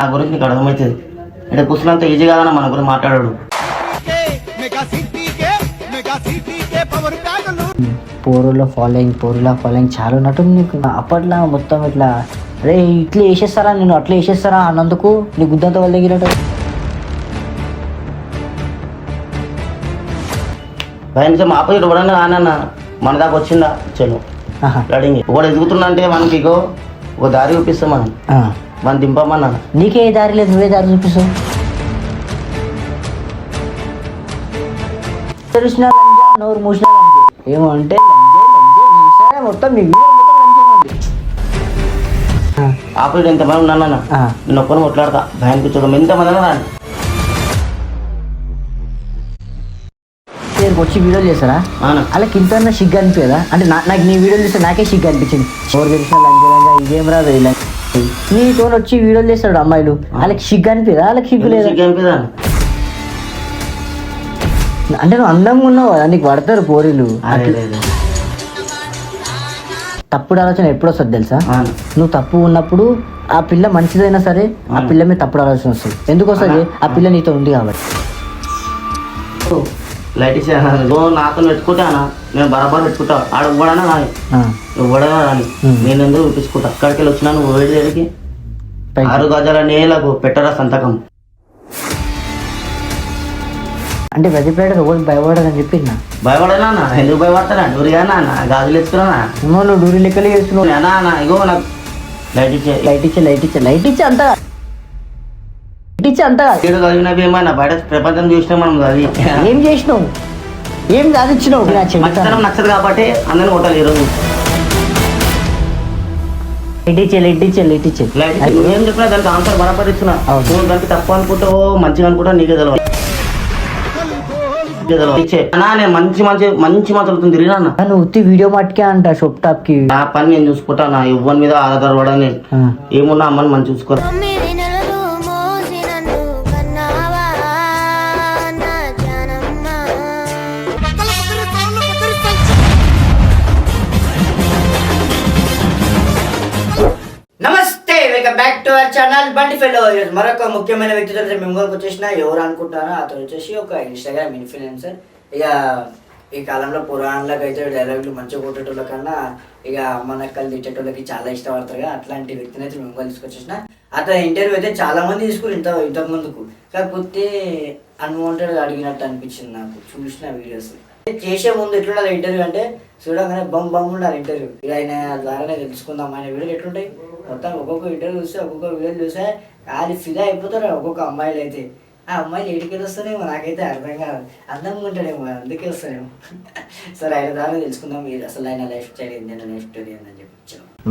నా గురించి నీకు అర్థమవుతుంది. అంటే కూర్చున్నంత ఈజీ కాదన్నా మన గురించి మాట్లాడాడు. పోరులో ఫాలోయింగ్ చాలా ఉన్నట్టుంది నీకు. అప్పట్లో మొత్తం ఇట్లా అరే ఇట్లా వేసేస్తారా నేను అట్లా వేసేస్తారా అన్నందుకు నీ గుద్దంత వాళ్ళ దగ్గర భయం ఆపోజిట్ ఎవడన్నా ఆనన్న మన దాకా వచ్చిందా చలో రెడీ ఒకటి ఎదుగుతున్నా అంటే మనకి ఇగో ఒక దారి చూపిస్తాం మనం దింపమన్నా. నీకే దారి లేదు, నువ్వే దారి చూపిస్తావు. తెలిసిన నోరు మూసిన ఏమో అంటే మొత్తం ఆపోజిట్ ఎంతమంది ఉన్నాను నేను ఒక్కరిని కొట్లాడతా భయానికి చూడడం ఎంతమంది రాని వచ్చి వీడియోలు చేస్తారా అలా ఇంత సిగ్గు అనిపించదా? అంటే నాకు నీ వీడియోలు చేస్తే నాకే సిగ్గు అనిపించింది. ఎవరు తెలిసిన లంచంగా ఇదేం రాదు ఇలా నీతో వచ్చి వీడియోలు చేస్తాడు అమ్మాయిలు, వాళ్ళకి సిగ్గు అనిపిదా? వాళ్ళకి సిగ్గు లేదా? అంటే నువ్వు అందంగా ఉన్నావు కదా, నీకు పడతారు పోరీలు. తప్పుడు ఆలోచన ఎప్పుడు వస్తుంది తెలుసా? నువ్వు తప్పు ఉన్నప్పుడు ఆ పిల్ల మంచిదైనా సరే ఆ పిల్ల మీద తప్పుడు ఆలోచన వస్తుంది. ఎందుకు వస్తుంది? ఆ పిల్ల నీతో ఉంది కాబట్టి. లైట్ నాతో పెట్టుకుంటానా నేను బరాబర్ పెట్టుకుంటా. ఆడ ఇవ్వడానా కానీ ఇవ్వడనా కానీ నేను ఎందుకు చూపించుకుంటా. అక్కడికి వెళ్ళి వచ్చినా నువ్వు వేడి దగ్గరికి 6 గజాల నేలకు పెట్టరా సంతకం. అంటే ప్రతిపేట రోజు భయపడదని చెప్పిందా? భయపడనా? ఎందుకు భయపడతానా? డూరిగా నాన్న గాజులు ఎత్తుకున్నా నువ్వు డూరి లెక్కలు చేస్తున్నావు. అన్నా ఇగో నాకు లైట్ ఇచ్చే అంతా చదివినవి ఏమన్నా బయట ప్రపంచం చూసినా మనం చదివి ఏం చేసినావు? ఏం సాధించినావు? నచ్చదు కాబట్టి అందరిని కొట్టాలి ఈరోజు. లైట్ ఇచ్చే ఏం చెప్పినా దానికి ఆన్సర్ బరాబర్ ఇస్తున్నా. దానికి తప్పు అనుకుంటావో మంచిగా అనుకుంటా నీకే తెలియదు. నేను మంచి మాట్లాడుతుంది తిరిగినా నువ్వు ఉత్తి వీడియో మట్టుకే అంట షాప్ టాప్ కి. నా పని నేను చూసుకుంటా. నా ఇవ్వని మీద ఆధారపడా. నేను ఏమున్నా అమ్మని మంచి చూసుకోరా. నమస్తే, welcome back to our channel బండి ఫెలో. మరొక ముఖ్యమైన వ్యక్తితో మేము వచ్చేసిన ఎవరు అనుకుంటారో అతను వచ్చేసి ఒక ఇన్స్టాగ్రామ్ ఇన్ఫ్లుయెన్సర్. ఇక ఈ కాలంలో పురాణాలకు అయితే డైలాగులు మంచిగా కొట్టేటోళ్ళ కన్నా ఇక అమ్మనక్కలు తిట్టేటోళ్ళకి చాలా ఇష్టపడతారు. అట్లాంటి వ్యక్తిని అయితే మేము తీసుకొచ్చేసిన. అతని ఇంటర్వ్యూ అయితే చాలా మంది తీసుకుని ఇంతకు ముందుకు, కాకపోతే అన్వాంటెడ్ అడిగినట్టు అనిపించింది నాకు చూసిన వీడియోస్. చేసే ముందు ఎట్లుండాలి ఇంటర్వ్యూ అంటే చూడగానే బమ్ ఉండాలి ఇంటర్వ్యూ. ఇక ఆయన ద్వారానే తెలుసుకుందాం ఆయన వీడియోలు ఎట్లుంటాయి. మొత్తం ఒక్కొక్క ఇంటర్వ్యూ చూస్తే ఒక్కొక్క వీడియోలు చూస్తే అది ఫిదా అయిపోతారు ఒక్కొక్క అమ్మాయిలు అయితే. ఆ అమ్మాయిలు ఎడికెళ్ళి వస్తానేమో నాకైతే అర్థం కాదు. అందంగా ఉంటాడేమో అందుకే వస్తానేమో. సరే ఆయన ద్వారా తెలుసుకుందాం మీరు అసలు ఆయన లైఫ్ స్టైల్ ఏంటంటే లైఫ్ స్టోరీ ఏంటని చెప్పి.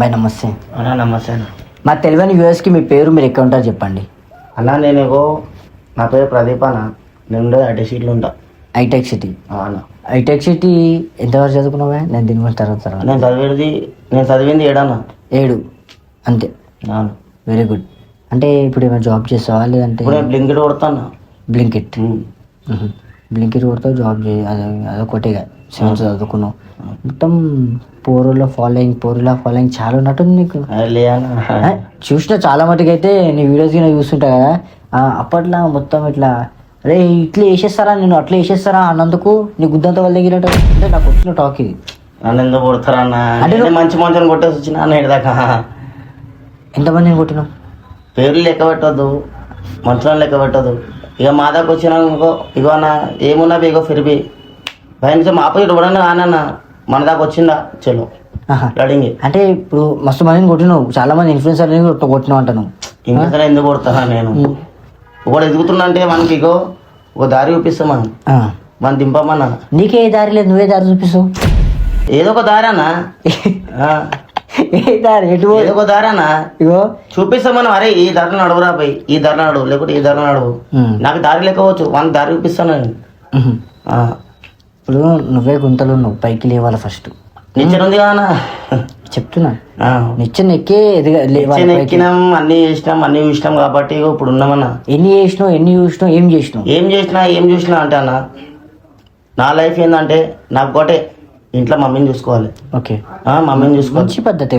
బాయ్ నమస్తే అన్నా. నమస్తే అన్న. మా తెలియని వ్యూవర్స్కి మీ పేరు మీరు ఎక్కడ ఉంటారు చెప్పండి అన్నా. నేను నా పేరు ప్రదీప్ అన్న. నేను ఉండేది ఐటెక్ సిటీలో ఉంటా. హైటెక్ సిటీ అన్న. హైటెక్ సిటీ ఎంతవరకు చదువుకున్నావా? నేను దీని తర్వాత నేను చదివింది 7 అన్న. 7 అంతే. Very good. అంటే ఇప్పుడు ఏమైనా జాబ్ చేస్తావా లేదంటే? బ్లింకెట్ కొడతాను. బ్లింకెట్ కొడతావు, జాబ్ అదొకటే 7th చదువుకున్నావు. మొత్తం పోరులో ఫాలోయింగ్ చాలా ఉన్నట్టుంది నీకు. చూసిన చాలా మటుకు అయితే నీ వీడియోస్ చూస్తుంటా కదా. అప్పట్లో మొత్తం ఇట్లా అరే ఇట్లా వేసేస్తారా నేను అట్లా వేసేస్తారా అన్నందుకు నీ గుద్దంత వాళ్ళ దగ్గర అంటే నాకు వచ్చిన టాక్ ఇది. నన్ను ఎందుకు కొడతారా అన్న? అంటే మంచి మంచిని కొట్టేసి వచ్చిన అన్న ఇదాకా. ఎంతమందిని కొట్టినావు? పేర్లు లెక్క పెట్టద్దు, మనుషులను లెక్క పెట్టద్దు. ఇక మా దాకా వచ్చినా ఇగో అన్న ఏమున్నా ఇగో ఫిరిపి భయం ఆపోజిట్ ఎవడన్నా ఆనన్న మన దాకా వచ్చిందా చలో రెడీ. అంటే ఇప్పుడు మస్తు మందిని కొట్టినావు, చాలా మంది ఇన్ఫ్లుయెన్సర్ కొట్టినావు అంటాను. ఇన్ఫ్లుయెన్సర్ ఎందుకు కొడతారా? నేను ఒకటి ఎదుగుతున్నా అంటే మనకి ఇగో ఒక దారి చూపిస్తాం మనం దింపమన్నా. నీకే దారి లేదు, నువ్వే దారి చూపిస్తావు. ఏదో ఒక దారి అన్నా. ఏ దారి? ఎటు ఒక దారి అన్నా ఇగో చూపిస్తాం మనం. అరే ఈ దారిలో నడువురా పోయి, ఈ దారిలో నడువు, లేకపోతే ఈ దారిలో నడువు. నాకు దారి లేకపోవచ్చు, వాళ్ళకి దారి చూపిస్తాను నేను. ఇప్పుడు నువ్వే గుంతలు నువ్వు పైకి లేవాలి ఫస్ట్. నిచ్చెన ఉంది కదా చెప్తున్నా. నిచ్చెన ఎక్కే ఎక్కినాం, అన్ని చేసినాం, అన్ని చూసినాం కాబట్టి ఇప్పుడు ఉన్నామన్నా. ఎన్ని చూసినావు ఏం చూసినా అంటే అన్న నా లైఫ్ ఏంటంటే నాకు ఒకటే ఇంట్లో మమ్మీని చూసుకోవాలి. ఓకే, మమ్మీని చూసుకోవాలి. మంచి పద్ధతి.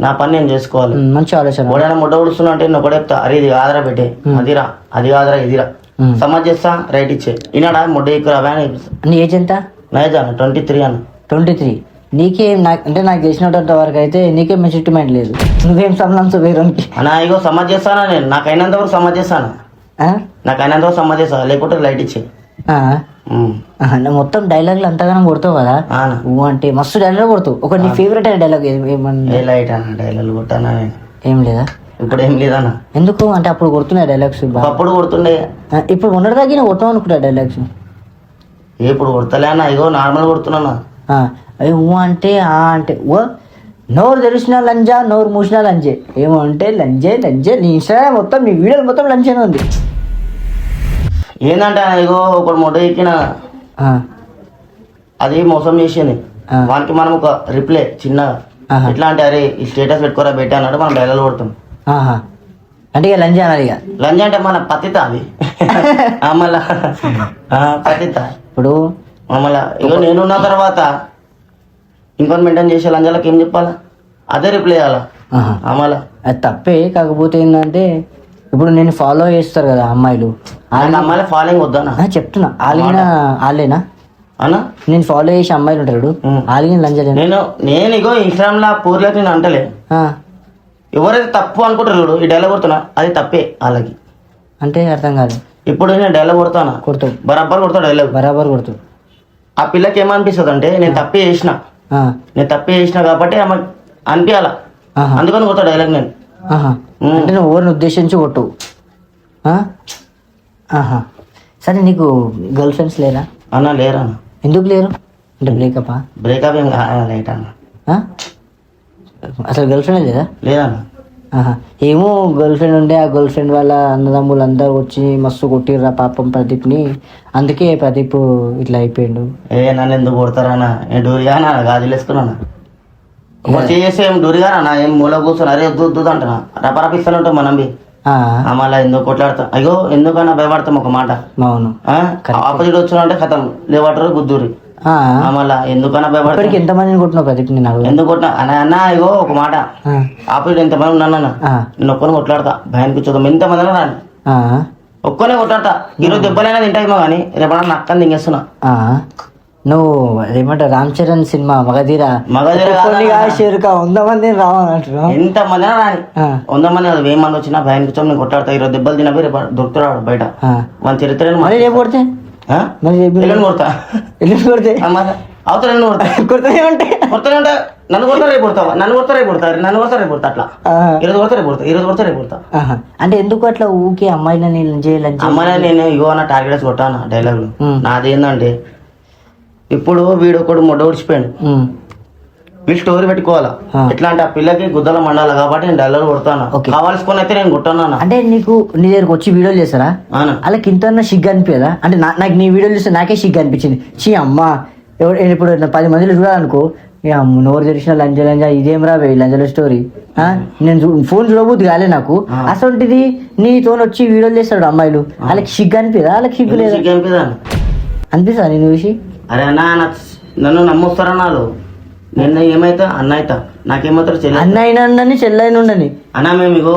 నా పని నేను చేసుకోవాలి. మంచి ఆలోచన. ఎవడైనా ముడ్డ ఉడుస్తున్నా అంటే నేను ఒకటే చెప్తా, అరే ఇది కాదురా పెట్టే, అదిరా అది కాదురా ఇదిరా, సమాజ్ చేస్తా రైట్ ఇచ్చే ఈనాడా ముడ్డ ఎక్కువ వ్యాన్ అయిపోతా. నీ ఏజ్ ఎంత? నైజాను 23 అన్న. 23. నీకేం అంటే నాకు తెలిసినంత వరకు అయితే నీకేం మెచ్యూరిటీమెంట్ లేదు. నువ్వేం సంబంధం వేరేకి అన్నా ఇగో సమాజ్ చేస్తానా నేను, నాకు అయినంత వరకు సమాజ్ చేస్తాను, నాకు అయినంత వరకు సమాజ్ చేస్తా, లేకుంటే లైట్ ఇచ్చే. మొత్తం డైలాగులు అంతగానం కొడతావు కదా నువ్వు, అంటే మస్తు డైలాగ్ కొడతావు. ఒక నీ ఫేవరెట్ అయిన డైలాగ్ ఏమన్నా? లైట్ అన్న డైలాగ్ కొట్టానా నేను? ఏం లేదా? ఇప్పుడు ఏం లేదన్న. ఎందుకు అంటే అప్పుడు కొడుతున్నాయి డైలాగ్స్, అప్పుడు కొడుతుండే. ఇప్పుడు మొన్నటి దగ్గర కొడతావు అనుకుంటా డైలాగ్స్. ఇప్పుడు కొడతలే అన్న, ఇగో నార్మల్ కొడుతున్నా. అవి ఊ అంటే ఆ అంటే ఓ నోరు తెరిచిన లంజా, నోరు మూసిన లంజే. ఏమో అంటే లంజే లంజే. నీ ఇన్స్టాగ్రామ్ మొత్తం, నీ వీడియోలు మొత్తం లంచేనే ఉంది. ఏంటంటే ఇగో ఒకటి మొట్ట ఎక్కిన, అది మోసం చేసింది. వానికి మనం ఒక రిప్లై చిన్నగా ఎట్లా అంటే, అరే ఈ స్టేటస్ పెట్టుకోరా బెట్టి అన్నట్టు మనం డైలాగ్ కొడతాం. అంటే ఇక లంజా అన్నది. ఇక లంజ అంటే మన పతిత అది మళ్ళా పతిత. ఇప్పుడు మళ్ళా ఇగో నేనున్న తర్వాత ఇంకొని మెయింటైన్ చేసే లంజాలకు ఏం చెప్పాలా, అదే రిప్లై చేయాలా మళ్ళా. అది తప్పే. కాకపోతే ఏంటంటే ఇప్పుడు నేను ఫాలో చేస్తారు కదా అమ్మాయిలు, అమ్మాయిల ఫాలోయింగ్ వద్దానా చెప్తున్నా. వాళ్ళేనా అన్న? నేను ఫాలో చేసే అమ్మాయిలు ఉంటాడు, వాళ్ళకి లంజలే. నేను ఇగో ఇన్స్టాగ్రామ్ లా పూర్లకు నేను అంటలే. ఎవరైతే తప్పు అనుకుంటారు చూడు, ఈ డైలాగ్ కొడుతున్నా అది తప్పే వాళ్ళకి. అంటే అర్థం కాదు. ఇప్పుడు నేను డైలాగ్ కొడతానా? కొడతావు, బరాబర్ కొడతావు డైలాగ్, బరాబర్ కొడతావు. ఆ పిల్లకి ఏమనిపిస్తుంది అంటే నేను తప్పే చేసిన, నేను తప్పే చేసిన కాబట్టి ఆమె అనిపించాల, అందుకని కొడతా డైలాగ్ నేను. అంటే నువ్వు ఎవరిని ఉద్దేశించి కొట్టు. సరే, నీకు గర్ల్ ఫ్రెండ్స్ లేరా? అన్న లేరా అన్న. ఎందుకు లేరు? అంటే బ్రేకప్? బ్రేకప్ ఏం లైట్ అన్న. అసలు గర్ల్ ఫ్రెండ్ లేదా? లేదన్న. ఏమో గర్ల్ ఫ్రెండ్ ఉండే, ఆ గర్ల్ ఫ్రెండ్ వాళ్ళ అన్నదమ్ములు అందరూ వచ్చి మస్తు కొట్టిర్రా పాపం ప్రదీప్ని, అందుకే ప్రదీప్ ఇట్లా అయిపోయిండు. నన్ను ఎందుకు కొడతారన్నా? నేను డూరిగానా గాజులేసుకున్నాను, చేస్తే ఏం డూరిగానా? ఏం మూల కూర్చొని అరే వద్దు అంటున్నా, రపరపిస్తాను ఉంటాం మనం. మళ్ళీ ఎందుకు కొట్లాడతాం? అయ్యో ఎందుకన్నా భయపడతాం ఒక మాట. అవును, ఆపోజిట్ వచ్చిన అంటే కథం లేవటరు గుద్దూరి. మళ్ళా ఎందుకన్నా భయపడతాం. ఎంతమందిని కొట్టినావు ప్రదీప్? నేను ఎందుకు కొట్టినా అన్న ఇగో ఒక మాట, ఆపోజిట్ ఎంతమంది ఉన్నానన్న నేను ఒక్కని కొట్లాడతా, భయానికి చూద్దాం ఎంతమంది అన్నా రాని ఒక్కనే కొట్లాడతా. ఈరోజు దెబ్బలైనా తింటాయేమో కానీ రేపన్నా నక్కని దింగేస్తున్నా. నువ్వు ఏమంటావు రామ్ చరణ్ సినిమా మగధీర 100 మంది రావాలంటారు. ఎంతమంది అయినా రాని, 100 మంది 1000 మంది వచ్చినా భయానికి చూద్దాం నేను కొట్లాడతా. ఈరోజు దెబ్బలు తినపోయి రేపు దొరుకుతున్నాడు బయట మన చరిత్ర కొడితే కొడతా అవతల కొడతానే ఉంటా. నన్ను కొడతా రేపు కొడతావా, నన్ను కొడతా రేపు కొడతా, నన్ను కొడతా రేపు కొడతా, అట్లా ఈరోజు కొడతా రేపు కొడతా, ఈరోజు కొడతా రేపు కొడతా. అంటే ఎందుకు అట్లా ఊకే అమ్మాయిలని అమ్మాయిలని నేను ఇగో అన్న టార్గెట్స్ కొట్టాను డైలాగ్. నాదేందంటే ఇప్పుడు వీడు ఒకడు మొడ్డ ఉడిచిపోయాడు, వీళ్ళు స్టోరీ పెట్టుకోవాలా. ఎట్లా అంటే ఆ పిల్లకి గుద్దల మండాలి కాబట్టి నేను డైలాగ్ కొడతాను, కావాల్సుకొని అయితే నేను కొట్టాను. అంటే నీకు నీ దగ్గరకు వచ్చి వీడియోలు చేస్తారా? వాళ్ళకి ఇంత సిగ్గు అనిపించదా? అంటే నాకు నీ వీడియోలు చూస్తే నాకే సిగ్గు అనిపించింది. చీ అమ్మ, ఇప్పుడు 10 మందిలో చూడాలనుకో, నోరు తెరిచిన లంజ ఇదేం రావే లంజల స్టోరీ. నేను ఫోన్ చూడబోద్దు కాలే నాకు. అసలుంటిది నీతో వచ్చి వీడియోలు చేస్తాడు అమ్మాయిలు, వాళ్ళకి సిగ్గు అనిపిదా? వాళ్ళకి సిగ్గు లేదా? అనిపిస్తా నేను చూసి? అరే అన్న నన్ను నమ్మొస్తారా? నాలో నేను ఏమైతా అన్న అవుతా, నాకేమవుతారు చెల్లి, అన్న అయినా ఉండని చెల్లి అయినా ఉండని అన్న. మేము ఇగో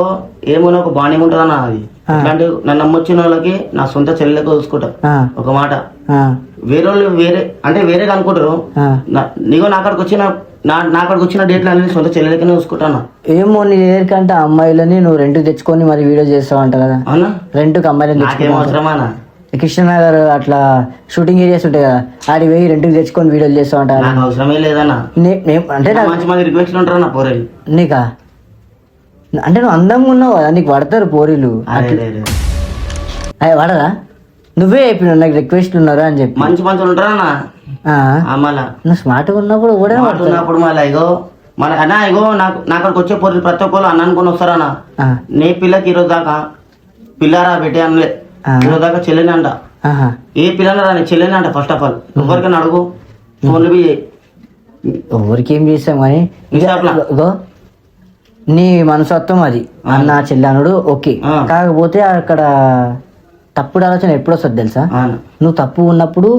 ఏమో ఒక బాండింగ్ ఉంటుంది అన్న, అది ఇట్లాంటి నన్ను నమ్మొచ్చిన వాళ్ళకి నా సొంత చెల్లెలకి చూసుకుంటా. ఒక మాట వేరే వాళ్ళు అంటే వేరేగా అనుకుంటారు. నీగో నాకాడికి వచ్చిన డేట్లు అనేది సొంత చెల్లెలకి చూసుకుంటాను. ఏమో నీ దగ్గరికంటే అమ్మాయిలని నువ్వు రెంట్కి తెచ్చుకొని మరి వీడియో చేస్తావు అంట కదా? అవునా, రెంట్కి అమ్మాయిలని నాకేం అవసరమా? కృష్ణనగర్ అట్లా షూటింగ్ ఏరియాస్ ఉంటాయి కదా, ఆడి పోయి రెంట్కి తెచ్చుకొని వీడియోలు చేస్తావు అంట. నాకు అవసరమే లేదన్నా. అంటే మంచి మంది రిక్వెస్ట్లు ఉంటారు నా పోరీలు. నీకా? అంటే నువ్వు అందంగా ఉన్నావు కదా, నీకు పడతారు పోరీలు. పడదా? నువ్వే చెప్పినావు నాకు రిక్వెస్ట్లు ఉన్నారు అని చెప్పి. మంచి మంచి ఉంటారా మళ్ళా? నువ్వు స్మార్ట్గా ఉన్నప్పుడు కూడా ఉన్నప్పుడు మళ్ళీ ఇగో మన అన్నా ఇగో నాకు వచ్చే పోరీలు ప్రతి ఒక్కరు అన్న అనుకుని వస్తారన్నా. నీ పిల్లకి ఈరోజు దాకా పిల్లారా పెట్టి అనలే, ఈరోజు దాకా చెల్లెని అంట. ఏ పిల్లలు రాని చెల్లెని అంట. ఫస్ట్ ఆఫ్ ఆల్ ఎవరికైనా అడుగు, ఫోన్లు ఎవరికి ఏం చేస్తాం కానీ నీ మనసత్వం అది. అన్న చెల్లెనుడు ఓకే, కాకపోతే అక్కడ తప్పుడు ఆలోచన ఎప్పుడు వస్తుంది తెలుసా? నువ్వు తప్పు ఉన్నప్పుడు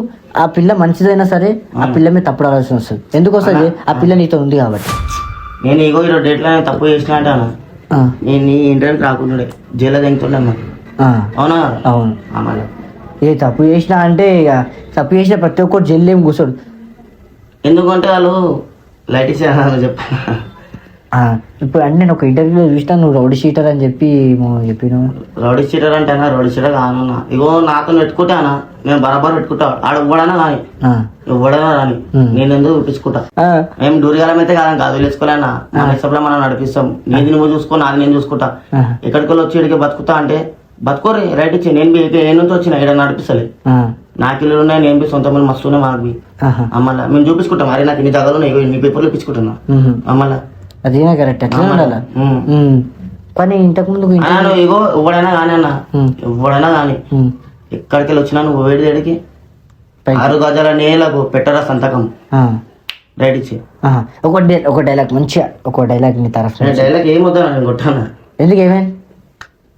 ఆ పిల్ల మంచిదైనా సరే ఆ పిల్ల మీద తప్పుడు ఆలోచన వస్తుంది. ఎందుకు వస్తుంది? ఆ పిల్ల నీతో ఉంది కాబట్టి. నేను ఇగో ఈరోజు డేట్లో నేను తప్పు చేసిన అంటాను. నేను నీ ఇంటర్వ్యూకి రాకుండా జైల్లో దిగుతుండే అవునా? అవును. మళ్ళీ ఏ తప్పు చేసినా అంటే ఇక తప్పు చేసిన ప్రతి ఒక్కరు జైలు ఏం కూర్చోడు. ఎందుకంటే వాళ్ళు లైట్ ఇచ్చాను చెప్పా. ఇప్పుడు అంటే నేను ఒక ఇంటర్వ్యూలో చూసినా నువ్వు రౌడీ షీటర్ అని చెప్పి చెప్పినావు. రౌడీ షీటర్ అంటే రౌడీ షీటర్ కానన్నా. ఇగో నాతో పెట్టుకుంటానా నేను బరాబర్ పెట్టుకుంటా. ఆడ ఇవ్వడనా కానీ ఇవ్వడనా కానీ నేను ఎందుకు చూపించుకుంటా. మేము దూరగాలం అయితే కాదని కాదు వదిలేసుకోలేనా. మన ఇష్టంలో మనం నడిపిస్తాం. నీది నువ్వు చూసుకో, నాది నేను చూసుకుంటా. ఎక్కడికి వచ్చి ఇక్కడికి బతుకుతా అంటే బతుకోరి రైట్ ఇచ్చి నేను ఏ నుంచి వచ్చిన ఇక్కడ నడిపిస్తలే. నాకు ఇల్లు ఉన్నాయి, నేను సొంత మంది మస్తు ఉన్నాయి మాకు. అమ్మల్లా మేము చూపించుకుంటాం. అరే నాకు ఇన్ని జాగాలు ఉన్నాయి, ఇన్ని పేపర్లు ఇప్పించుకుంటున్నా. అమ్మల్లా అదేనా కరెక్ట్ అట్లా ఉండాలా. కానీ ఇంతకు ముందు ఇగో ఇవ్వడైనా కానీ అన్న ఇవ్వడైనా కానీ ఎక్కడికి వెళ్ళి వచ్చినా నువ్వు వేడి వేడికి 6 గజాల నేలకు పెట్టరా సంతకం రైట్ ఇచ్చి ఒక డైలాగ్ మంచిగా ఒక డైలాగ్ నీ తరఫు డైలాగ్ ఏమొద్దా నేను కొట్టాను. ఎందుకు ఏమైంది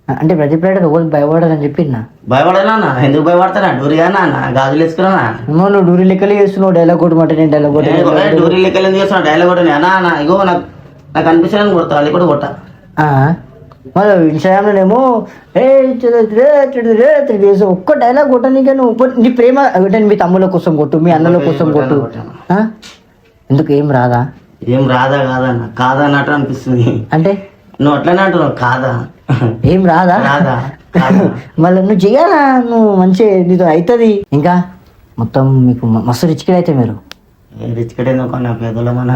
అంటే ప్రతి ప్లేట్ ఒకటి భయపడాలని చెప్పినా. భయపడనా? ఎందుకు భయపడతానా? డూరిగానా గాజులు వేసుకున్నా. నువ్వు డూరి లెక్కలు చేస్తున్నావు. డైలాగ్ కొట్టమంటే నేను డైలాగ్ కొట్టాను. డూరి లెక్కలు ఎందుకు చేస్తున్నా? డైలాగ్ కొట్టని అన్నా ఇగో నాకు అనిపించడానికి కొడతా. అది కూడా కొట్టా. మళ్ళీ ఇన్స్టాగ్రామ్లోనేమో ఒక్క డైలాగ్ కొట్టనీకే నువ్వు నీ ప్రేమ అంటే మీ తమ్ముల కోసం కొట్టు, మీ అన్నల కోసం కొట్టు. ఎందుకు ఏం రాదా? ఏం రాదా కాదన్న కాదన్నట్టు అనిపిస్తుంది. అంటే నువ్వు అట్లనే అంటున్నావు. కాదా ఏం రాదా? రాదా మళ్ళీ నువ్వు చెయ్యాలా? నువ్వు మంచి నీతో అవుతుంది. ఇంకా మొత్తం మీకు మస్తు రిచ్కిడ్ అయితే మీరు. రిచ్కిడ్ ఎందుకు నా పేదలో మన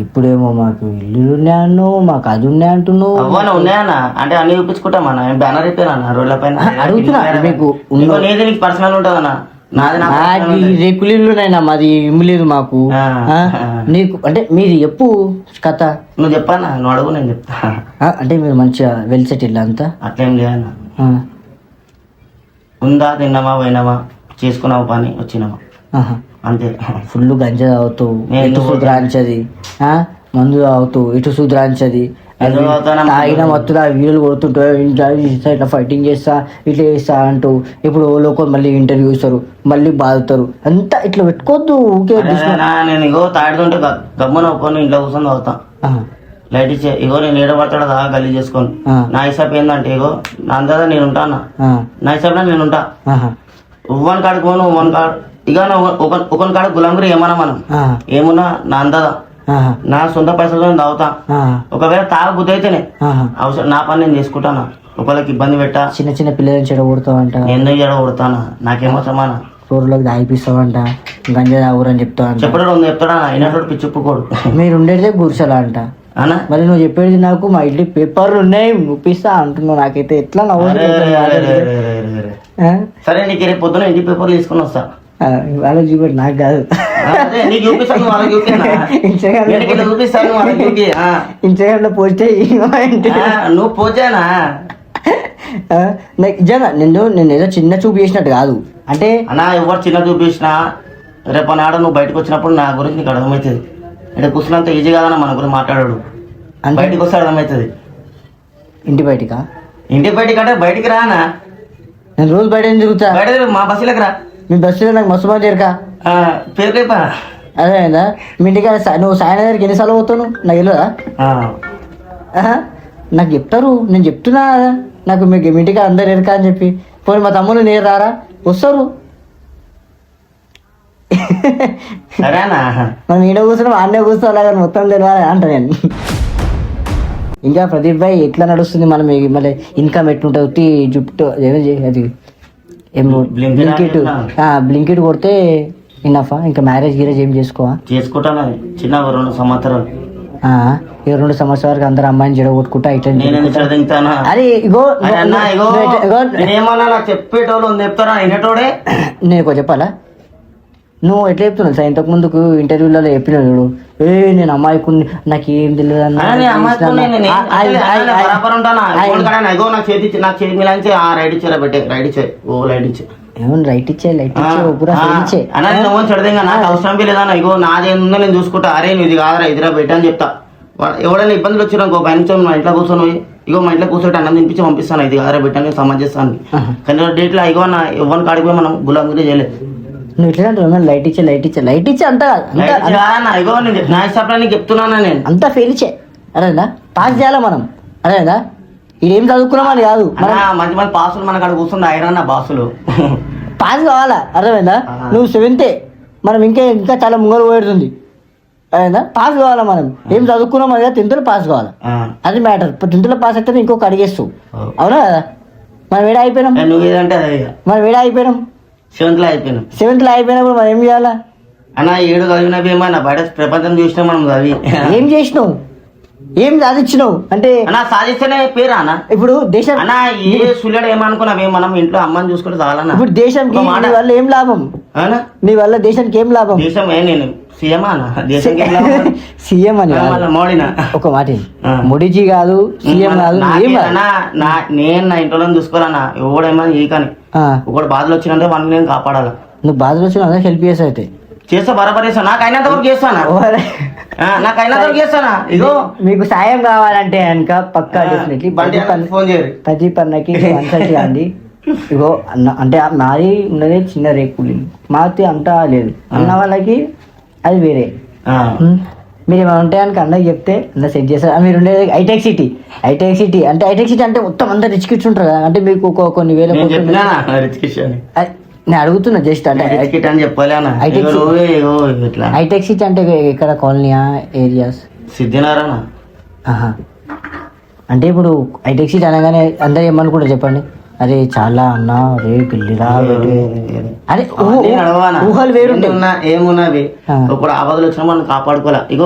ఇప్పుడేమో మాకు ఇల్లు ఉన్నాయన్ను, మాకు అది ఉన్నాయి అంటున్నావు. అవ్వనా ఉన్నాయన్నా అంటే అన్ని చూపించుకుంటామన్నా. బ్యానర్ అయిపోయినా రోడ్ల పైన అడుగుతున్నా. మీకు నీది నీకు పర్సనల్ ఉంటుందన్నా. నాది రేకులు ఇల్లునైనా మాది ఇమ్ము లేదు మాకు. నీకు అంటే మీరు చెప్పు కథ. నువ్వు చెప్పానా? నువ్వు అడుగు నేను చెప్తా. అంటే మీరు మంచిగా వెల్ సెటిల్ అంతా అట్లేం లేదన్నా. ఉందా తిన్నామా పోయినామా చేసుకున్నావు పని వచ్చినామా అంతే. ఫుల్ గంజా తాగుతావు, ఇటు సుధరాంచది మందు తాగుతావు, ఇటు సుధరాంచది తాగిన మొత్తం వీడియోలు కొడుతుంటావు. ఇట్లా ఫైటింగ్ చేస్తా ఇట్లా చేస్తా అంటూ ఇప్పుడు లోకల్ మళ్ళీ ఇంటర్వ్యూ ఇస్తారు, మళ్ళీ బాధతారు అంతా ఇట్లా పెట్టుకోవద్దు. నేను ఇగో తాడుతుంటే గమ్మున ఒక్కొని ఇంట్లో కూర్చొని తాగుతా. లైట్ ఇచ్చే ఇగో నేను ఏడబడతాడు దా గల్లీ చేసుకొని. నా హిసాబ్ ఏంటంటే ఇగో నా అందాదా నేను ఉంటానా. నా హిసాబ్లో నేను ఉంటా. ఉవ్వని కాడికి పోను ఉవ్వని కాడు ఇక ఒకని కాడ గులాంగిరి ఏమన్నా మనం ఏమున్నా నా అందదా నా సొంత పైసలతో తాగుతా. ఒకవేళ తాగబుద్ధి అయితేనే అవసరం నా పని నేను చేసుకుంటానా. ఒకళ్ళకి ఇబ్బంది పెట్టా. చిన్న చిన్న పిల్లలని చెడగొడతావంట. ఎందుకు చెడగొడతానా? నాకేమవసరమానా? రోడ్లోకి దాగిపిస్తావంట, గంజా తాగురని చెప్తావంట. చెప్పడం చెప్తాడా? అయినట్టు పిచ్చుప్పుకోడు. మీరు ఉండేదే గుర్సలా అంట. మరి నువ్వు చెప్పేది నాకు మా ఇంటి పేపర్లు ఉన్నాయి చూపిస్తా అంటున్నావు. నాకైతే ఎట్లా నవ్వు. సరే నీకు రేపు పొద్దున ఇంటి పేపర్లు తీసుకుని వస్తా. వాళ్ళకి చూపెట్టి నాకు కాదు. ఇన్స్టాగ్రామ్ లో పోస్ట్ నువ్వు పోచానా? నిజంగా నేను ఏదో చిన్న చూపు చేసినట్టు కాదు. అంటే అన్నా ఎవరు చిన్న చూపించినా రేపు నాడు నువ్వు బయటకు వచ్చినప్పుడు నా గురించి నీకు అర్థమవుతుంది. అంటే కూర్చున్నంత ఈజీ కాదన్నా మన గురించి మాట్లాడాడు. బయటకు వస్తే అర్థమవుతుంది. ఇంటి బయటికా? ఇంటి బయటికి అంటే బయటికి రానా? నేను రోజు బయట తిరుగుతా. బయట మా బస్సులకు రా. మీ బస్సులో నాకు మస్తు మంది ఎరకా పేరుకైపా అదేందా మీ ఇంటికి నువ్వు సాయం దగ్గరికి ఎన్నిసార్లు పోతావు నాకు తెలియదా? నాకు చెప్తారు, నేను చెప్తున్నా నాకు మీకు మీ ఇంటికి అందరు ఎరకా అని చెప్పి. పోనీ మా తమ్ముళ్ళు నేరు రారా? వస్తారు. సరేనా? మనం ఈడ కూర్చున్నాం ఆడనే కూర్చో అలాగా మొత్తం తెలియాలి అంట నేను. ఇంకా ప్రదీప్ భాయ్ ఎట్లా నడుస్తుంది? మనం మళ్ళీ ఇన్కమ్ ఎట్లుంటుంది? జుట్టు అది బ్లింకిట్ కొడితే ఇన్నఫా? ఇంకా మ్యారేజ్ గిరేజ్ ఏం చేసుకుంటాను చిన్న 2 సంవత్సరాలు. ఈ 2 సంవత్సరాలకు అందరు అమ్మాయిని జడగొట్టుకుంటా ఇట్లా. అరే ఇగో నాకు చెప్పేటోళ్ళు చెప్తారా? వినేటోడే నేను చెప్పాలా? నువ్వు ఎట్లా చెప్తున్నావు సార్? ఇంతకు ముందుకు ఇంటర్వ్యూలలో చెప్పిన చూడు, నేను అమ్మాయికు నాకు ఏం తెలియదు అన్న. రైట్ ఇచ్చే నాకు అవసరం లేదా? ఇగో నాదేందో నేను చూసుకుంటా. అరే నువ్వు ఇది కాదురా ఇదిరా పెట్టా అని చెప్తా. ఎవడైనా ఇబ్బందులు వచ్చినా ఇంకో 5 నిమిషం మా ఇంట్లో కూర్చొని ఇగో మా ఇంట్లో కూర్చోటి అన్నం తినిపించి పంపిస్తాను. ఇది కాదురా పెట్టా నేను సమాజ్ చేస్తాను. కానీ డేట్లో ఇగో నా ఎవరిని కాడిపోయి మనం గులాంగిరి చేయలేదు. నువ్వు ఇట్లా అంటావు లైట్ ఇచ్చే అంత ఇగో నేను నా హిసాబ్లో నీకు చెప్తున్నానా నేను అంతా ఫెయిల్ ఇచ్చే అరేందా పాస్ చేయాలా మనం అరేందా ఇదేం చదువుకున్నామని కాదు మంచి మంచి పాసులు మనకు అక్కడ కూర్చుండే ఐరన్ బాసులు పాస్ కావాలా అర్థమైందా నువ్వు 7th మనం ఇంకా చాలా ముంగలు పోయేస్తుంది అదేందా పాస్ కావాలా మనం ఏం చదువుకున్నాం అది 10th పాస్ కావాలా అది మ్యాటర్ 10th పాస్ అయితే ఇంకొక అడిగేస్తావు అవునా కదా మనం వేడ అయిపోయినాం నువ్వు ఏదంటే మనం వేడ అయిపోయినాం 7th అయిపోయినప్పుడు మనం ఏం చేయాలా అన్న 7 చదివినవి ఏమన్నా బయట ప్రపంచం చూసినా మనం చదివి ఏం చేసినావు ఏం సాధించినావు అంటే అన్నా సాధిస్తేనే పేరా అన్న ఇప్పుడు దేశం అన్నా ఏ సుళ్ళడు ఏమనుకున్నావే మనం ఇంట్లో అమ్మని చూసుకుంటే చాలన్నా ఇప్పుడు దేశంకి నీ వల్ల ఏం లాభం నీ వల్ల దేశానికి ఏం లాభం దేశం నేను సీఎం అన్న దేశం సీఎం అని మోడీనా ఒక మాట మోడీజీ కాదు సీఎం కాదు నేను నా ఇంట్లో చూసుకోవాలన్నా ఎవడేమన్నా ఈ కానీ ఒకటి బాధలు వచ్చినంటే వాళ్ళని నేను కాపాడాలి నువ్వు బాధలు వచ్చిన హెల్ప్ చేస్తా అయితే చేస్తా బరాబర్ చేస్తా నాకు అయినంత వరకు చేస్తానా నాకు అయినంత వరకు చేస్తానా ఇగో మీకు సాయం కావాలంటే కనుక పక్కా డెఫినెట్లీ ఫోన్ చేయరు ప్రతి పన్నకి కన్సల్ట్ చేయండి ఇగో అన్న అంటే నాది ఉన్నదే చిన్న రేకులు మాది అంతా లేదు అన్న వాళ్ళకి అది వేరే మీరు ఏమైనా ఉంటే కనుక అన్నకి చెప్తే అన్న సెట్ చేస్తారు మీరు ఉండేది హైటెక్ సిటీ అంటే మొత్తం అంతా రిచ్ కిడ్స్ ఉంటారు కదా అంటే మీకు కొన్ని వేల నేను అడుగుతున్నా జస్ట్ అంటే హైటెక్ సిటీ అంటే ఇక్కడ కాలనీయా ఏరియాస్ సిద్ధినారాయణ అంటే ఇప్పుడు హైటెక్ సిటీ అనగానే అందరూ ఏమనుకుంటారు చెప్పండి అరే చాలా అన్న రే పిల్లిరా అరే ఊహలు వేరుంటాయి ఏమున్నవి ఇప్పుడు ఆపదలు వచ్చినా మనం కాపాడుకోలే ఇగో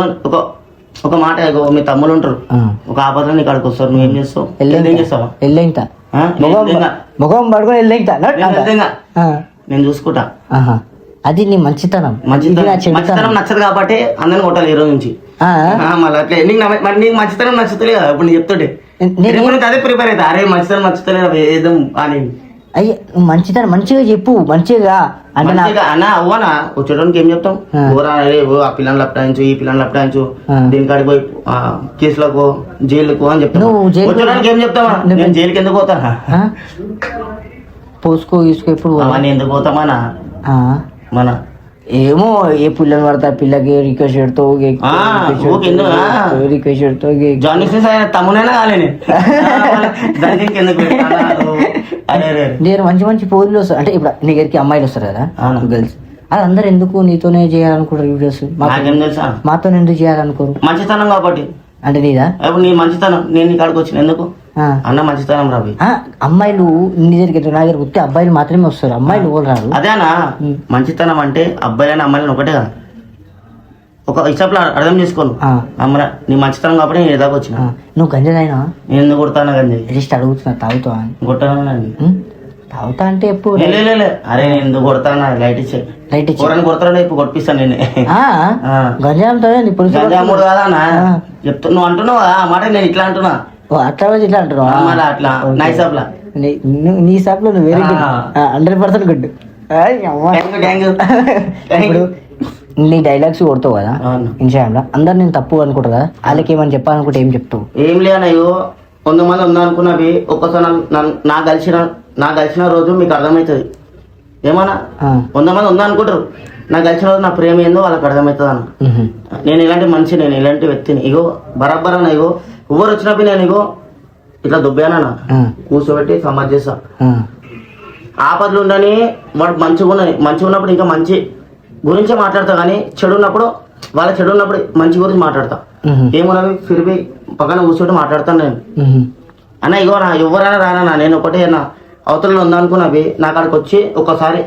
ఒక మాట ఇగో మీ తమ్ముళ్ళు ఉంటారు ఒక ఆపదలో నీకు అక్కడికి వస్తారు నువ్వేం చేస్తావు ఏం చేస్తావా వెళ్ళేంత ముఖం పడుకొని వెళ్ళేంత నేను చూసుకుంటా అది నీ మంచితనం మంచితనం నచ్చదు కాబట్టి అందరిని కొట్టాలి ఈ రోజు నుంచి మళ్ళీ అట్లా నీకు మంచితనం నచ్చుతలే కదా ఇప్పుడు నేను చెప్తుంటే అదే ప్రిపేర్ అవుతా అరే మంచితనం నచ్చుతలేదు ఏదో అని అయ్యే మంచితనం మంచిగా చెప్పు మంచిగా అంటే అన్న అవ్వనా వచ్చేటానికి ఏం చెప్తాం ఊరా ఆ పిల్లలు అప్టాయించు ఈ పిల్లలు అప్టాయించు దీనికాడికి పోయి కేసులకు జైలుకు అని చెప్తాను వచ్చేటానికి ఏం చెప్తావా నేను జైలుకి ఎందుకు పోతా పోసుకో గీసుకో ఎప్పుడు ఎందుకు పోతామా మన ఏమో ఏ పిల్లని పడతా పిల్లకి రిక్వెస్ట్ పెడతావు రిక్వెస్ట్ పెడతావు తమ్మునైనా కాలేని నేను మంచి మంచి పోజులు వస్తారు అంటే ఇప్పుడు నీ దగ్గరికి అమ్మాయిలు వస్తారు కదా గర్ల్స్ వాళ్ళందరూ ఎందుకు నీతోనే చేయాలనుకుంటారు వీడియోస్ మాతో ఎందుకు చేయాలనుకోరు మంచితనం కాబట్టి అంటే నీదా ఇప్పుడు నీ మంచితనం నేను ఇక్కడికి వచ్చిన ఎందుకు అన్న మంచితనం రావి అమ్మాయిలు నీ దగ్గరికి నా దగ్గర వస్తే అబ్బాయిలు మాత్రమే వస్తారు అమ్మాయిలు ఎవరు రారు అదేనా మంచితనం అంటే అబ్బాయిలైనా అమ్మాయిలను ఒకటే కదా ఒక హిసాబ్లో అర్థం చేసుకోను అమ్మ నీ మంచితనం కాబట్టి నేను ఎదాకు వచ్చిన నువ్వు గంజలైనా నేను ఎందుకు కొడతాను గంజి జస్ట్ అడుగుతున్నా తాగుతావా కొట్టానండి తాగుతా అంటే ఎప్పుడు అరే నేను ఎందుకు కొడతాను లైట్ ఇచ్చే లైట్ ఇచ్చి కొడతాడు ఇప్పుడు కొట్టిస్తాను నేను గంజాంతో గంజాముడు కాదా చెప్తా నువ్వు అంటున్నావు ఆ మాట నేను ఇట్లా అంటున్నా అట్లా ఇట్లా అంటున్నావు అట్లా నా హిసాబ్లా నీ హిసాబ్ లో నువ్వు వెరీ గుడ్ 100% గుడ్ ఇప్పుడు నీ డైలాగ్స్ కొడతావు కదా ఇన్స్టాగ్రామ్ అందరు నేను తప్పు అనుకుంటారు కదా వాళ్ళకి ఏమని చెప్పాలనుకుంటే ఏం చెప్తావు ఏం లేదయ్యో 100 మంది ఉందనుకున్నవి ఒక్కసారి నాకు కలిసిన రోజు మీకు అర్థమవుతుంది ఏమన్నా 100 మంది ఉందనుకుంటారు నాకు కలిసిన రోజు నా ప్రేమ ఏందో వాళ్ళకి అర్థమవుతుంది అన్న నేను ఇలాంటి మనిషి నేను ఇలాంటి వ్యక్తిని ఇగో బరాబర్ అన్న ఇగో ఎవరు వచ్చినప్పుడు నేను ఇగో ఇట్లా దుబ్బానన్న కూర్చోబెట్టి సమాజ్ చేస్తా ఆపదలు ఉండని వాడు మంచిగా ఉన్నప్పుడు ఇంకా మంచి గురించే మాట్లాడతా కానీ చెడు ఉన్నప్పుడు వాళ్ళ చెడు ఉన్నప్పుడు మంచి గురించి మాట్లాడతా ఏమున్నవి ఫిరిపి పక్కన కూర్చోటి మాట్లాడతాను నేను అన్న ఇగో నా ఎవరైనా రానన్నా నేను ఒకటే అన్న అవతలలో ఉందనుకున్నవి నాకు అక్కడికి వచ్చి ఒక్కసారి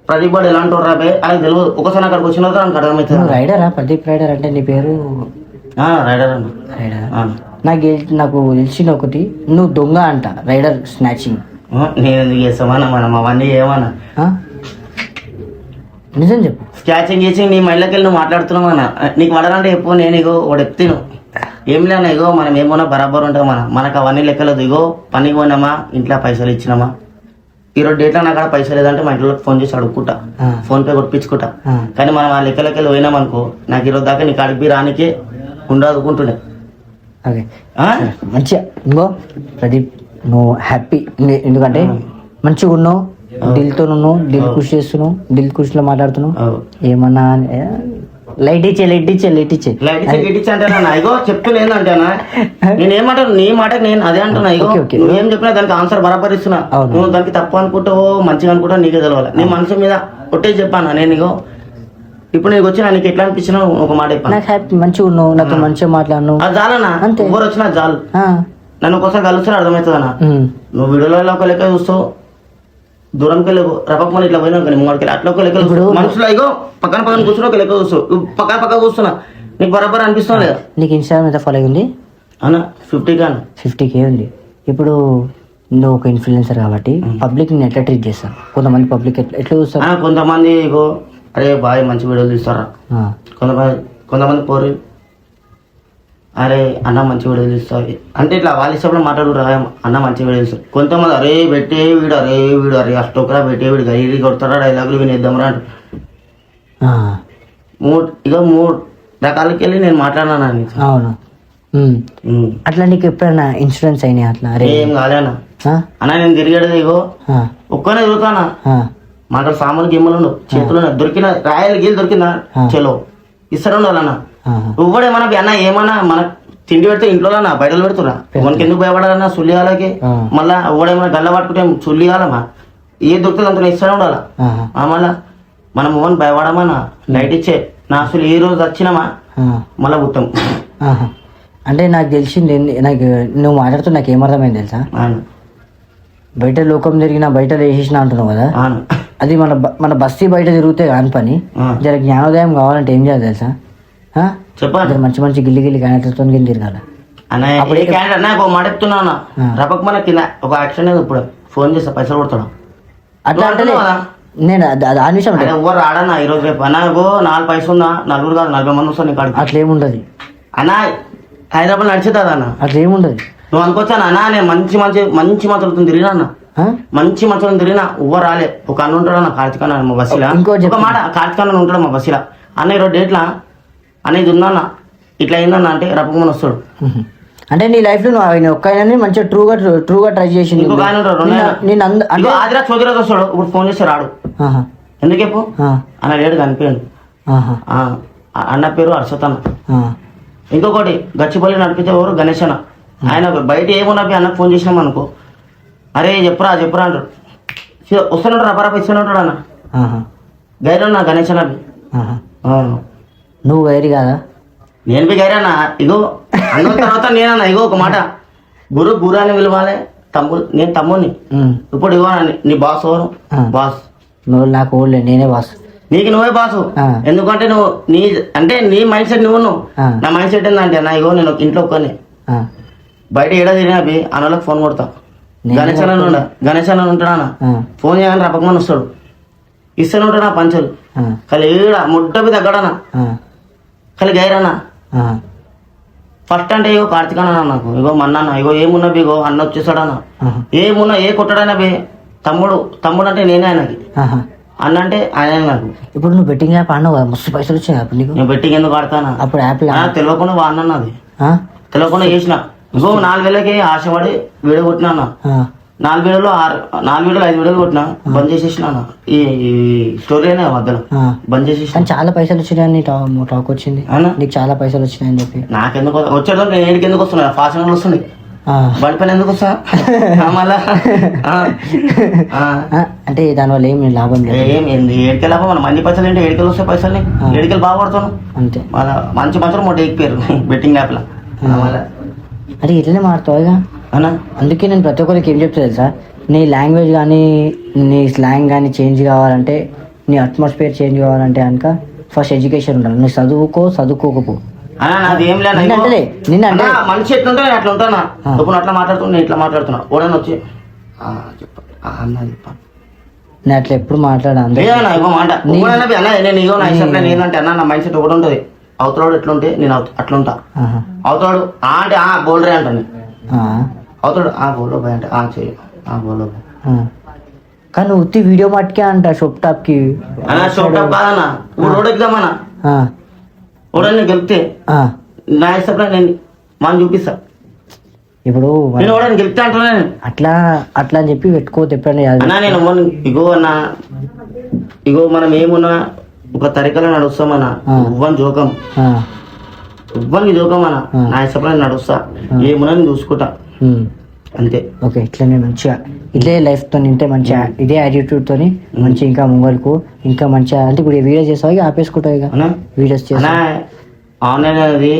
ప్రదీప్ వాడు ఎలాంటి వాడు రాబే అది తెలియదు ఒకసారి అక్కడికి వచ్చిన తర్వాత నాకు అర్థమవుతుంది రైడరా ప్రదీప్ రైడర్ అంటే నీ పేరు రైడర్ అన్న రైడర్ నాకు తెలిసిన ఒకటి నువ్వు దొంగ అంట రైడర్ స్నాచింగ్ నేను ఎందుకు చేస్తామన్నా మనం అవన్నీ ఏమన్నా నిజం చెప్పు స్కాచింగ్ గీచింగ్ నీ మైండ్లోకి వెళ్ళి నువ్వు మాట్లాడుతున్నావు అన్న నీకు వడరంటే చెప్పు నేను ఇగో వాడు ఎత్తిను ఏం లేనా ఇగో మనం ఏమన్నా బరాబర్ ఉంటాం మనకు అవన్నీ లెక్కలేదు ఇగో పనికి పోయినామా ఇంట్లో పైసలు ఇచ్చినామా ఈరోజు డేట్లో నాకు అక్కడ పైసలు లేదంటే మా ఇంట్లో ఫోన్ చేసి అడుక్కుంటా ఫోన్ పే కొట్టించుకుంటా కానీ మనం ఆ లెక్కలకి వెళ్ళి పోయినామనుకో నాకు ఈరోజు దాకా నీకు అడిపి రానికే ఉండదుకుంటుండే ఓకే మంచిగా ఇంకో ప్రదీప్ నువ్వు హ్యాపీ ఎందుకంటే మంచిగా ఉన్నావు దిల్తో దిల్ ఖుషి చేస్తున్నావు, దిల్ ఖుషిలో మాట్లాడుతున్నావు. అవు. ఏమన్నా లైట్ ఇచ్చే లైట్ ఇచ్చి అంటానా ఇగో చెప్తున్నా ఏంటంటేనా నేను ఏమంటాను నీ మాటకి నేను అదే అంటున్నా ఇగో ఓకే, ఓకే. నువ్వేం చెప్పినా దానికి ఆన్సర్ బరాబర్ ఇస్తున్నా. అవును. నువ్వు దానికి తప్పు అనుకుంటావో మంచిగా అనుకుంటావు నీకే తెలవాలి. నీ మనసు మీద ఒట్టేసి చెప్పాను నేను ఇగో ఇప్పుడు నీకు వచ్చినా నీకు ఎట్లా అనిపించినా ఒక మాట చెప్పాను. నాకు హ్యాపీ, మంచిగా ఉన్నావు, నాతో మంచిగా మాట్లాడినావు. అది చాలనా అంతే. ఎవరు వచ్చినా చాలు. ఆ, నన్ను ఒకసారి కలుస్తున్నా అర్థమవుతుందన్నా. ఉమ్, నువ్వు వీడియోలో ఒక లెక్క చూస్తావు, దూరంకి వెళ్ళి రపకమని ఇట్లా పోయినా కానీ ముంగడికి అట్లా ఒక లెక్క ఇప్పుడు మనుషులు ఇగో పక్కన పక్కన కూర్చున్నా ఒక లెక్క చూస్తావు, పక్క కూర్చున్నా నీకు బరాబర్ అనిపిస్తావు లేదా నీకు ఇన్స్టాగ్రామ్ ఎంత ఫాలో ఉంది? అన్న 50 కాను 50K ఉంది. ఇప్పుడు నువ్వు ఒక ఇన్ఫ్లుయెన్సర్ కాబట్టి పబ్లిక్ నేను ఎట్లా ట్రీట్ చేస్తాను? కొంతమంది పబ్లిక్ ఎట్లా చూస్తారు? కొంతమంది ఇగో అరే బాయ్ మంచి వీడియోలు తీస్తారా, ఆ, కొంతమంది పోరు అరే అన్న మంచి వీడియోలు తీస్తావు అంటే ఇట్లా వాళ్ళ ఇష్టపడి మాట్లాడురా అన్న మంచి వీడియో తీస్తారు. కొంతమంది అరే పెట్టే వీడు అరే అష్టోకరా పెట్టే వీడు గైరీ కొడతారా డైలాగులు వినేద్దాంరా అంట. ఆ, మూడు రకాలకి వెళ్ళి నేను మాట్లాడినా. అవును. అట్లా నీకు ఎప్పుడైనా ఇన్సూరెన్స్ అయినాయి అట్లా? అరే ఏం కాలేనా ఆ, అన్న నేను తిరిగాడు ఇగో ఆ, ఒక్కనే తిరుగుతానా. ఆ, మాకు సామాన్లు గిమ్మలు చేతులు దొరికిన రాయలు గీలు దొరికిందా చెలో ఇస్తాడు ఉండాలన్నా. ఆహా. ఇవ్వడేమన్నా అన్న ఏమన్నా మన తిండి పెడితే ఇంట్లోనా బయటలు పెడుతురా మనకి ఎందుకు భయపడాలన్నా సుల్లిగాలకి ఆ. మళ్ళా ఇవ్వడేమన్నా గల్ల పట్టుకుంటే సుల్లిగాలమా ఏ దొరుకుతుంది అంత ఇస్తాడు ఉండాలా. ఆహా. మళ్ళా మనం ఓన్ భయపడమన్నా లైట్ ఇచ్చే నా అసలు ఏ రోజు వచ్చినామా ఆ, మళ్ళా పుట్టాం. ఆహా. అంటే నాకు తెలిసింది నాకు నువ్వు మాట్లాడుతూ నాకు ఏమర్థమైంది తెలుసా? అవును బయట లోకం తిరిగినా బయట వేసేసిన అంటున్నావు కదా, అవును అది మన బస్తీ బయట తిరిగితే కాని పని. ఆ. జర జ్ఞానోదయం కావాలంటే ఏం చేయాలి తెలుసా? ఆ? చెప్పాను జర మంచి మంచి గిల్లి క్యారెక్టర్తో గిల్లి తిరగాల. అన్న అప్పుడు ఏ క్యాండిడేట్ అన్న ఒక మాట చెప్తున్నా అన్న ఆ. రపక్ మన కింద ఒక యాక్షన్ ఇప్పుడు ఫోన్ చేస్తా పైసలు కొడతాడు అట్లా అంటే అంటున్నావు కదా? నేను ఆ విషయం ఆయన ఎవరు రాడన్నా ఈ రోజు రేపు అన్న ఇగో 4 పైసలు ఉందా నలుగురు కాదు 40 మంది వస్తారు నీకు కాడికి. అట్లా ఏముండదు, అన్న హైదరాబాద్ నడిచేదా అన్న అట్లా ఏముండదు. నువ్వు అనుకోవచ్చాను అన్న నేను మంచి మంచులతో తిరిగినా అన్న ఆ? మంచి మంచులతో తిరిగినా ఎవ్వరు రాలే. ఒక అన్న ఉంటాడు అన్న కార్తీక్ అన్న మా బస్సులో ఇంకోటి ఒక మాట కార్తీక్ అన్న ఉంటాడు మా బస్సులో అన్న ఈరోజు డేట్లా అన్న ఇది ఉందన్న ఇట్లా అయిందన్న అంటే రపకమని వస్తాడు. ఉహు. అంటే నీ లైఫ్ లో నువ్వు ఆయన ఒక్కైనా మంచిగా ట్రూగా ట్రై చేసింది. ఇంకొక ఆయన ఉంటాడు నేను ఇగో ఆదిరా చౌదరి రోజు వస్తాడు ఇప్పుడు ఫోన్ చేస్తే రాడు ఆహా. ఎందుకు చెప్పు ఆ, అన్న లేడు కనిపించాడు. ఆహా. అన్న పేరు హర్షత్ అన్న. ఆ, ఇంకొకటి గచ్చిపల్లి నడిపితే ఎవరు గణేష్ అన్న. ఆయన బయట ఏమున్నా అన్నకు ఫోన్ చేసినాం అనుకో అరే చెప్పురా అంటాడు వస్తున్నాడు రపరప ఇస్తూనే ఉంటాడు అన్న. ఆహా. గైడ్ అన్న గణేష్ అన్న ఆహా. నువ్వు వైరి కాదా? నేను బి గైడ్ అన్న ఇగో అన్న తర్వాత నేనన్న ఇగో ఒక మాట గురు అని పిలవాలి నేను తమ్ముని ఉమ్. ఇప్పుడు ఇగో నీ బాస్ ఎవరు ఆ. బాస్ నువ్వు నాకు ఊళ్ళే నేనే బాస్. నీకు నువ్వే బాసు ఆ. ఎందుకంటే నువ్వు నీ మైండ్ సెట్ నువ్వు ఆ. నా మైండ్ సెట్ ఏంటంటే అన్న ఇగో నేను ఇంట్లో ఒక్కని ఆ, బయట ఏడా తిరిగినా బి అన్నలకు ఫోన్ కొడతా గణేష్ అన్న ఉంటాడా ఆ, ఫోన్ చేయగానే రపకమని వస్తాడు ఇస్తూనే ఉంటాడు పంచలు ఆ, ఖాళీ ఏడా ముడ్డవి తగ్గడనా ఆ, ఖాళీ గైరన్నా ఆ, ఫస్ట్ అంటే ఇగో కార్తీక్ అన్న నాకు ఇగో మన్న ఇగో ఏమున్నా బి ఇగో అన్న వచ్చేసాడన్న ఆహా. ఏమున్నా ఏ కొట్టాడైనా బి తమ్ముడు అంటే నేనే ఆయనకి ఆహా. అన్న అంటే ఆయన నాకు. ఇప్పుడు నువ్వు బెట్టింగ్ యాప్ ఆడినావు కదా, మస్తు పైసలు వచ్చినాయి అప్పుడు నీకు. నేను బెట్టింగ్ ఎందుకు ఆడతానా అప్పుడు యాప్ తెలియకుండా వాడినది తెలియకుండా చేసిన ఇంకో 4 వేలకి ఆశపడి వీడియో కొట్టినా అన్న. 4 వీడియోలు 5 వీడియోలు కొట్టినా బంద్ చేసేసిన అన్న. ఈ స్టోరీ అయినా మధ్యలో బంద్ చేసేసిన. కానీ చాలా పైసలు వచ్చినాయని టాక్ వచ్చింది. అవునా? నీకు చాలా పైసలు వచ్చినాయని చెప్పి. నాకెందుకు వచ్చేదో నేను ఏడికి ఎందుకు వస్తున్నా ఫాస్ట్ వస్తుంది ఆ. బండి పైన ఎందుకు వస్తా మళ్ళా అంటే దానివల్ల ఏమి లాభం లేదు. ఏడికెళ్ళి లాభం మన మంది పైసలు ఏంటి ఏడికెళ్ళి వస్తాయి పైసల్ని ఏడికెళ్ళి బాగుపడుతాను అంతే. మళ్ళీ మంచి మంచి మొట్ట ఎక్కిపోయారు బెట్టింగ్ యాప్లో మళ్ళీ అది ఇట్లనే మారుతావు ఇక. అన్నా అందుకే నేను ప్రతి ఒక్కరికి ఏం చెప్తా తెలుసా, నీ లాంగ్వేజ్ కానీ నీ స్లాంగ్ కానీ చేంజ్ కావాలంటే, నీ అట్మాస్ఫియర్ చేంజ్ కావాలంటే కనుక ఫస్ట్ ఎడ్యుకేషన్ ఉండాలి. నువ్వు చదువుకోకపో అన్నా నాది ఏం లేదు నిన్నంటే మనిషి ఎట్లుంటా నేను అట్లా ఉంటానా. ఇప్పుడు అట్లా మాట్లాడుతున్నా నేను ఇట్లా మాట్లాడుతున్నా ఓడని వచ్చి చెప్ప అన్నా చెప్పాను నేను అట్లా ఎప్పుడు మాట్లాడా. లేదన్నా ఇగో మాట అన్నా నేను ఇగో నా ఇష్టం నేను ఏంటంటే అన్న నా మైండ్ సెట్ ఒకటి ఉంటుంది. అవతలాడు ఎట్లుంటే నేను అట్లుంటా. అవతలాడు అంటే బోల్డరే అంటాను అవతలాడు బోల్లో పోయి అంటే చెయ్యి బోల్లో పోయి. కానీ ఉత్తి వీడియో మట్టుకే అంట షోప్ టాప్ కి. అన్నా షోప్ టాప్ కాదన్నా ఓడి ఎగ్దామన్నా ఓడని గెలిపితే నా ఇష్టం నేను మనం చూపిస్తా. ఇప్పుడు నేను కూడా గెలుపుతా అంటున్నా నేను. అట్లా అట్లా అని చెప్పి పెట్టుకోవద్దు ఎప్పుడైనా అన్నా నేను ఇగో అన్న ఇగో మనం ఏమున్నా ఒక తరికలో నడుస్తామన్నా ఇవ్వని జోకం ఇవ్వని జోకం అన్న నా ఇష్టపడి నడుస్తా ఏమున్నా నేను చూసుకుంటా అంతే. ఓకే ఇట్లనే మంచిగా ఇదే లైఫ్ తో నింటే మంచిగా ఇదే యాటిట్యూడ్ తోని మంచి ఇంకా ముంగల్కు ఇంకా మంచిగా అంటే ఇప్పుడు వీడియోస్ చేస్తావు ఇక ఆపేసుకుంటావు ఇక అన్నా వీడియోస్ చేస్తా ఆన్లైన్ అనేది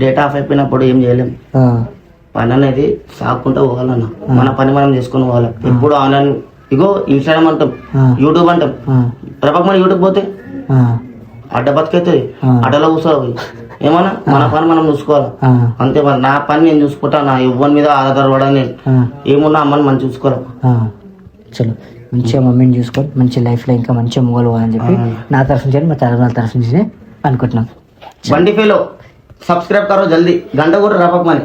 డేటా ఆఫ్ అయిపోయినప్పుడు ఏం చేయలేం. పని అనేది సాగుకుంటూ పోవాలన్న మన పని మనం చేసుకుని పోవాలి. ఎప్పుడు ఆన్లైన్ ఇగో ఇన్స్టాగ్రామ్ అంటాం యూట్యూబ్ అంటాం ప్రభాక్ మన యూట్యూబ్ పోతే అడ్డ బతికైతుంది అడ్డలో కూర్చోవు ఏమన్నా మన పని మనం చూసుకోవాలి అంతే. మరి నా పని నేను చూసుకుంటా నా ఇవ్వని మీద ఆధారపడాలి నేను ఏమున్నా అమ్మని మనం చూసుకోవాలి. చలో మంచిగా మమ్మీని చూసుకొని మంచి లైఫ్లో ఇంకా మంచిగా మొగలు పోవాలని చెప్పి నా తరఫు నుంచి మా తరఫు తరఫు నుంచి అనుకుంటున్నాం. బండి ఫేలో సబ్స్క్రైబ్ కరో జల్దీ గంట కూడా రపక్ మని.